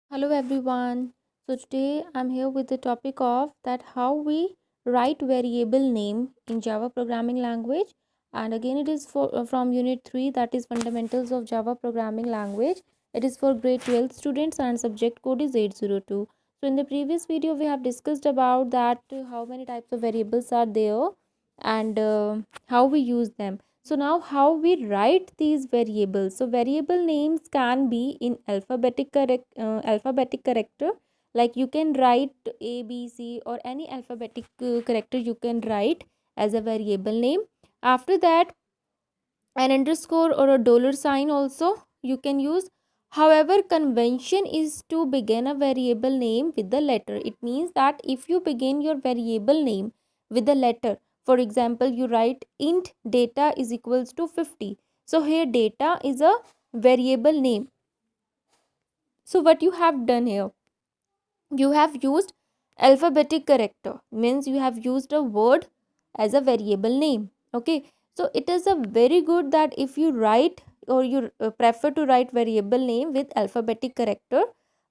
Hello everyone. So today I'm here with the topic of that how we write variable name in Java programming language, and again it is for from unit 3, that is fundamentals of Java programming language. It is for grade 12 students and subject code is 802. So in the previous video we have discussed about that how many types of variables are there and how we use them. So now how we write these variables. So variable names can be in alphabetic character, like you can write A, B, C or any alphabetic character you can write as a variable name. After that, an underscore or a dollar sign also you can use. However, convention is to begin a variable name with the letter. It means that if you begin your variable name with the letter, for example you write int data is equals to 50. So here data is a variable name. So what you have done here, you have used alphabetic character, means you have used a word as a variable name. Okay, so it is a very good that if you write or you prefer to write variable name with alphabetic character.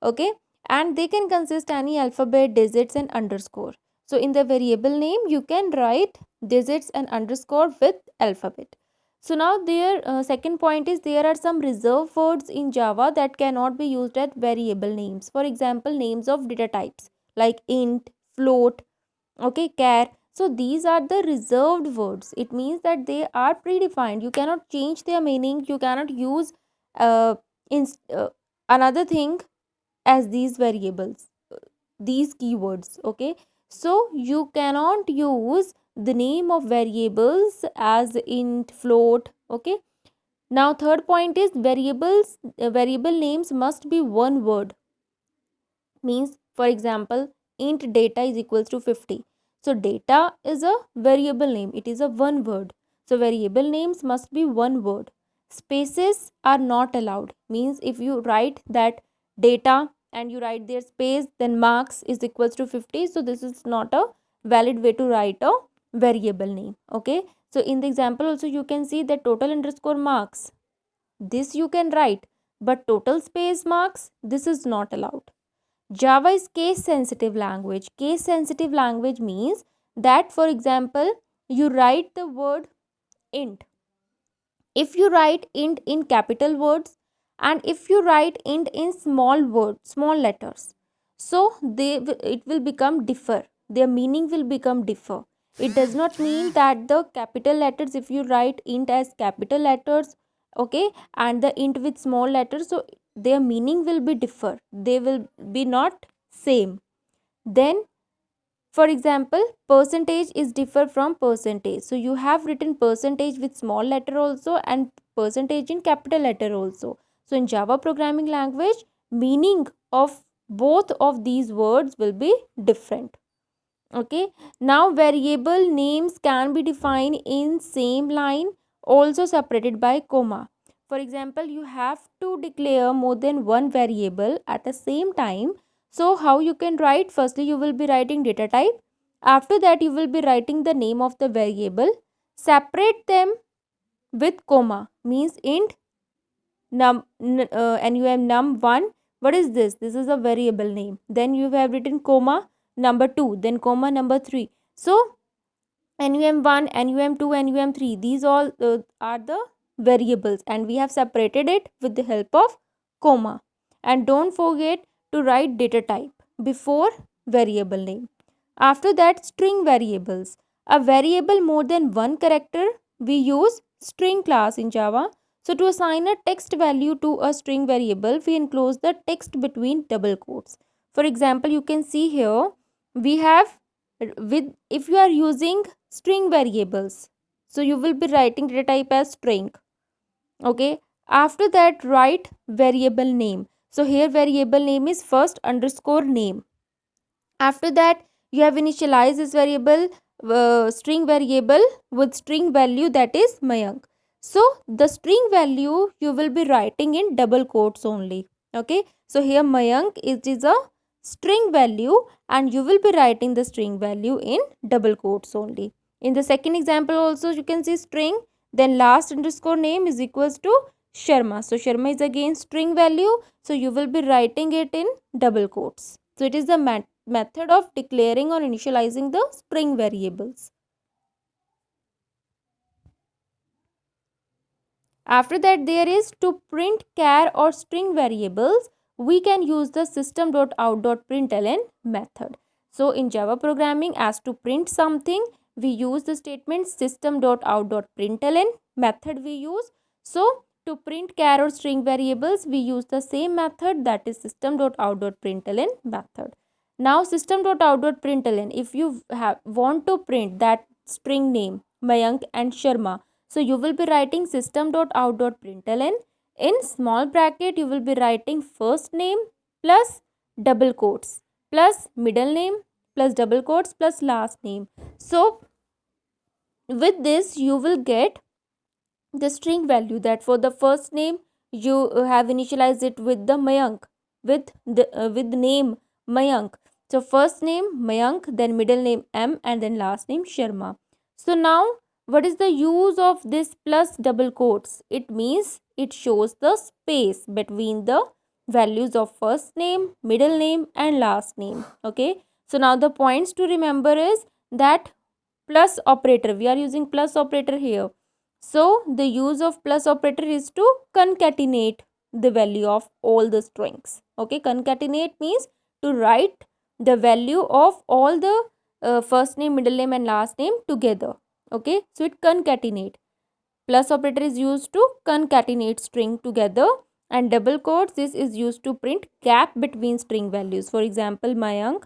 Okay, and they can consist any alphabet, digits and underscore. So in the variable name you can write digits and underscore with alphabet. So now there second point is there are some reserved words in Java that cannot be used as variable names. For example, names of data types like int, float, okay, char. So these are the reserved words. It means that they are predefined. You cannot change their meaning. You cannot use uh, in, another thing as these variables, these keywords. Okay, so you cannot use the name of variables as int, float. Okay, now third point is variable names must be one word. Means for example int data is equals to 50. So data is a variable name. It is a one word. So variable names must be one word. Spaces are not allowed. Means if you write that data and you write their space, then marks is equals to 50. So this is not a valid way to write a variable name. Okay, so in the example also you can see that total underscore marks, this you can write, but total space marks, this is not allowed. Java is case sensitive language. Case sensitive language means that, for example, you write the word int. If you write int in capital words and if you write int in small words, small letters, so it will become differ. Their meaning will become differ. It does not mean that the capital letters, if you write int as capital letters, okay, and the int with small letters, so their meaning will be differ. They will be not same. Then for example, percentage is differ from percentage. So you have written percentage with small letter also and percentage in capital letter also. So in Java programming language, meaning of both of these words will be different. Okay, now variable names can be defined in same line, also separated by comma. For example, you have to declare more than one variable at the same time. So how you can write? Firstly you will be writing data type. After that you will be writing the name of the variable. Separate them with comma, means int num1. What is this? This is a variable name. Then you have written comma number 2, then comma number 3. So num1, num2, num3, these all are the variables and we have separated it with the help of comma. And don't forget to write data type before variable name. After that, string variables. A variable more than one character, we use string class in Java. So to assign a text value to a string variable, we enclose the text between double quotes. For example, you can see here we have with, if you are using string variables, so you will be writing data type as string. Okay, after that write variable name. So here variable name is first underscore name. After that you have initialized this variable string variable with string value, that is Mayank. So the string value you will be writing in double quotes only. Okay, so here Mayank is a string value and you will be writing the string value in double quotes only. In the second example also you can see string, then last underscore name is equals to Sharma. So Sharma is again string value, so you will be writing it in double quotes. So it is the method of declaring or initializing the string variables. After that, there is to print char or string variables, we can use the system.out.println method. So in Java programming, as to print something, we use the statement system.out.println method we use. So to print char or string variables, we use the same method, that is system.out.println method. Now system.out.println, if you want to print that string name Mayank and Sharma, so you will be writing system.out.println. In small bracket, you will be writing first name plus double quotes plus middle name plus double quotes plus last name. So with this, you will get the string value that for the first name, you have initialized it with the Mayank, with name Mayank. So first name Mayank, then middle name M, and then last name Sharma. So now what is the use of this plus double quotes? It means it shows the space between the values of first name, middle name, and last name. Okay, so now the points to remember is that plus operator, we are using plus operator here. So the use of plus operator is to concatenate the value of all the strings. Okay, concatenate means to write the value of all the first name, middle name, and last name together. Okay, so it concatenate. Plus operator is used to concatenate string together, and double quotes, this is used to print gap between string values. For example, Mayank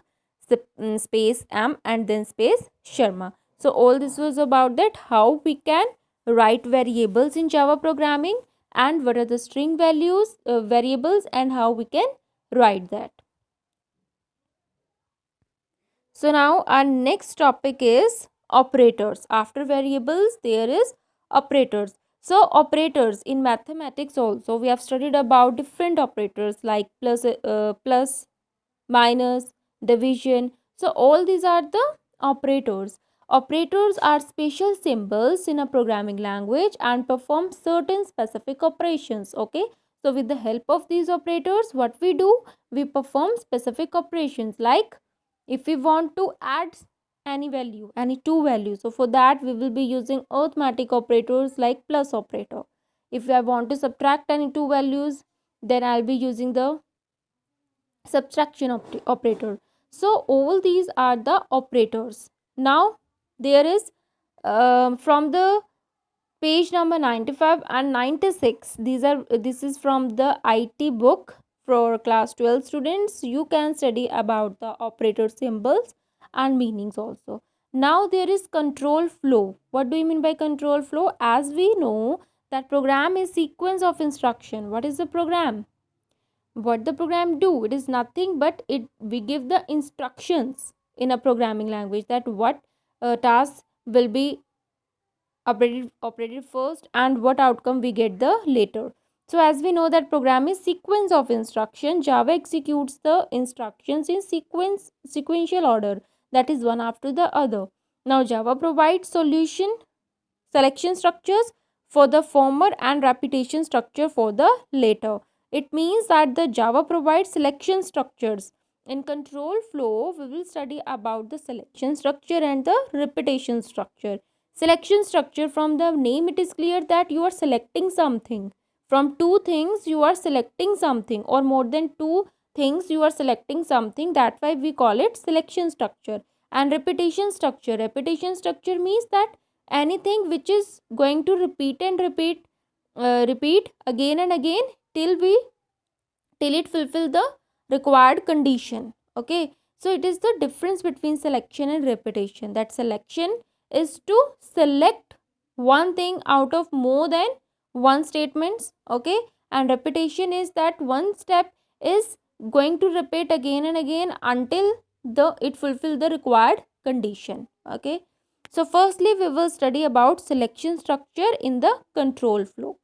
space M and then space Sharma. So all this was about that how we can write variables in Java programming and what are the string values variables and how we can write that. So now our next topic is operators. After variables, there is operators. So operators in mathematics also, we have studied about different operators like plus, minus, division. So all these are the operators. Operators are special symbols in a programming language and perform certain specific operations. Okay. So with the help of these operators, what we do? We perform specific operations, like if we want to add any value, any two values, so for that we will be using arithmetic operators like plus operator. If I want to subtract any two values, then I'll be using the subtraction operator. So all these are the operators. Now there is from the page number 95 and 96, this is from the IT book for class 12 students. You can study about the operator symbols and meanings also. Now there is control flow. What do you mean by control flow? As we know that program is sequence of instruction. What is the program? What the program do? It is nothing but we give the instructions in a programming language that what task will be operated first and what outcome we get the later. So as we know that program is sequence of instruction, Java executes the instructions in sequential order, that is one after the other. Now Java provides selection structures for the former and repetition structure for the later. It means that the Java provides selection structures. In control flow, we will study about the selection structure and the repetition structure. Selection structure, from the name it is clear that you are selecting something. From two things you are selecting something, or more than two things you are selecting something. That's why we call it selection structure. And repetition structure means that anything which is going to repeat and repeat again and again till it fulfill the required condition. Okay, so it is the difference between selection and repetition, that selection is to select one thing out of more than one statements. Okay, and repetition is that one step is going to repeat again and again until it fulfill the required condition. Okay, so firstly we will study about selection structure in the control flow.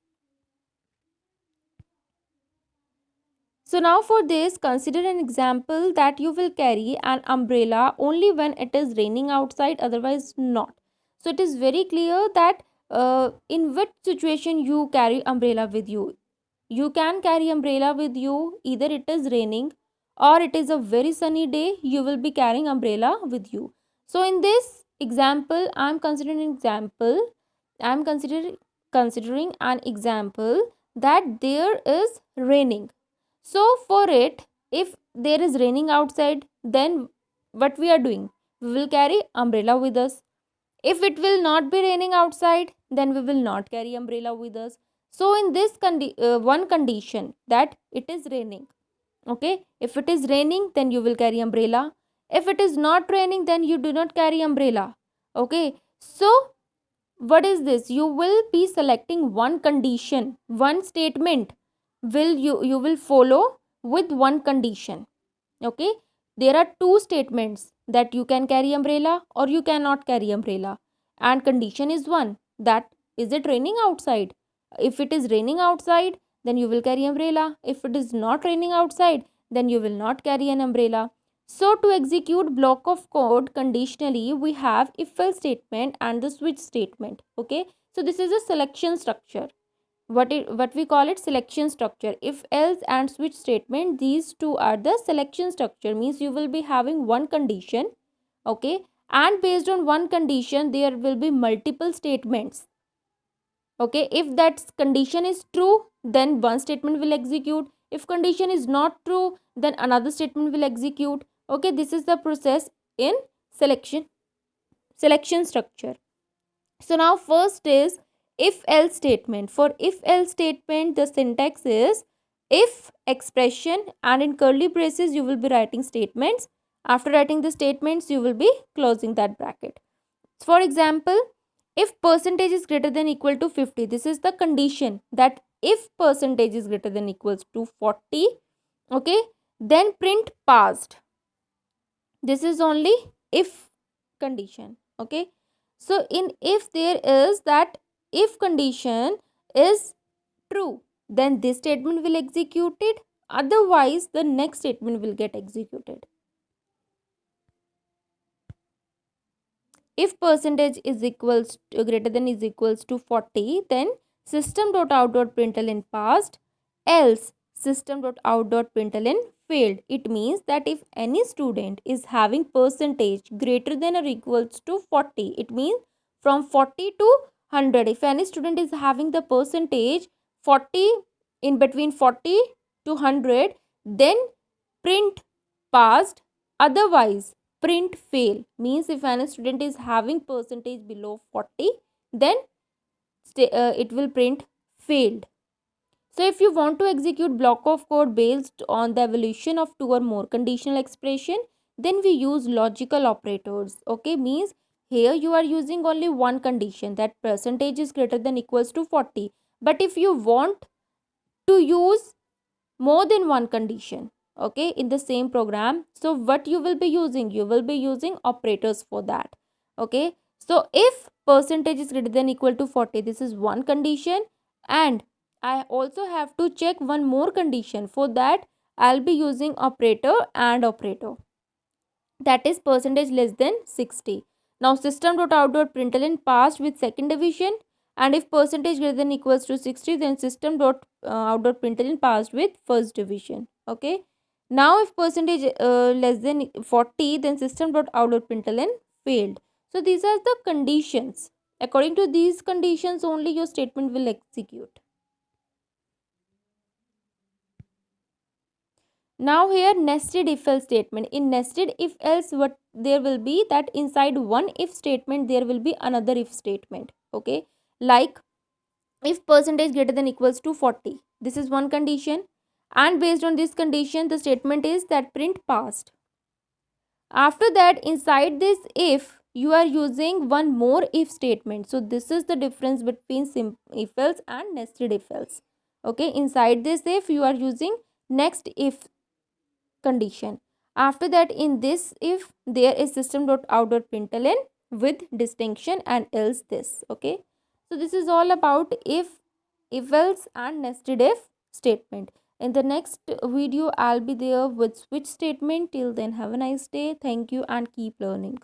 So now for this, consider an example that you will carry an umbrella only when it is raining outside, otherwise not. So it is very clear that in which situation you carry umbrella with you. you can carry umbrella with you. Either it is raining or it is a very sunny day, you will be carrying umbrella with you. So in this example, I'm considering an example that there is raining. So for it, if there is raining outside, then what we are doing? We will carry umbrella with us. If it will not be raining outside, then we will not carry umbrella with us. So in this one condition, that it is raining, okay, if it is raining, then you will carry umbrella. If it is not raining, then you do not carry umbrella. Okay, so what is this? You will be selecting one condition, one statement will you will follow with one condition. Okay, there are two statements that you can carry umbrella or you cannot carry umbrella, and condition is one, that is it raining outside. If it is raining outside, then you will carry umbrella. If it is not raining outside, then you will not carry an umbrella. So to execute block of code conditionally, we have if else statement and the switch statement. Okay, so this is a selection structure. What we call it, selection structure. If else and switch statement, these two are the selection structure, means you will be having one condition, okay, and based on one condition there will be multiple statements. Okay, if that condition is true, then one statement will execute. If condition is not true, then another statement will execute. Okay, this is the process in selection structure. So now first is if else statement. For if else statement, the syntax is if expression, and in curly braces you will be writing statements. After writing the statements, you will be closing that bracket. For example, if percentage is greater than equal to 50, this is the condition, that if percentage is greater than equals to 40, okay, then print passed. This is only if condition. Okay, so in if there is that if condition is true, then this statement will executed, otherwise the next statement will get executed. If percentage is equals to, greater than is equals to 40, then system.out.println passed, else system.out.println failed. It means that if any student is having percentage greater than or equals to 40, it means from 40 to 100, if any student is having the percentage 40, in between 40 to 100, then print passed, otherwise print fail. Means if any student is having percentage below 40, then it will print failed. So if you want to execute block of code based on the evaluation of two or more conditional expression, then we use logical operators. Okay, means here you are using only one condition, that percentage is greater than equals to 40. But if you want to use more than one condition, okay, in the same program, so what you will be using, you will be using operators for that. Okay, so if percentage is greater than equal to 40, this is one condition, and I also have to check one more condition. For that, I'll be using operator and operator, that is percentage less than 60. Now system.out.println passed with second division, and if percentage greater than equals to 60, then system.out.println passed with first division. Okay, now if percentage less than 40, then system.out.println failed. So these are the conditions. According to these conditions only your statement will execute. Now here nested if else statement. In nested if else, what there will be, that inside one if statement there will be another if statement. Okay, like if percentage greater than equals to 40, this is one condition, and based on this condition the statement is that print passed. After that, inside this if, you are using one more if statement. So this is the difference between if else and nested if else. Okay, inside this if, you are using next if condition. After that, in this if, there is system.out.println with distinction and else this. Okay, so this is all about if else and nested if statement. In the next video, I'll be there with switch statement. Till then, have a nice day. Thank you and keep learning.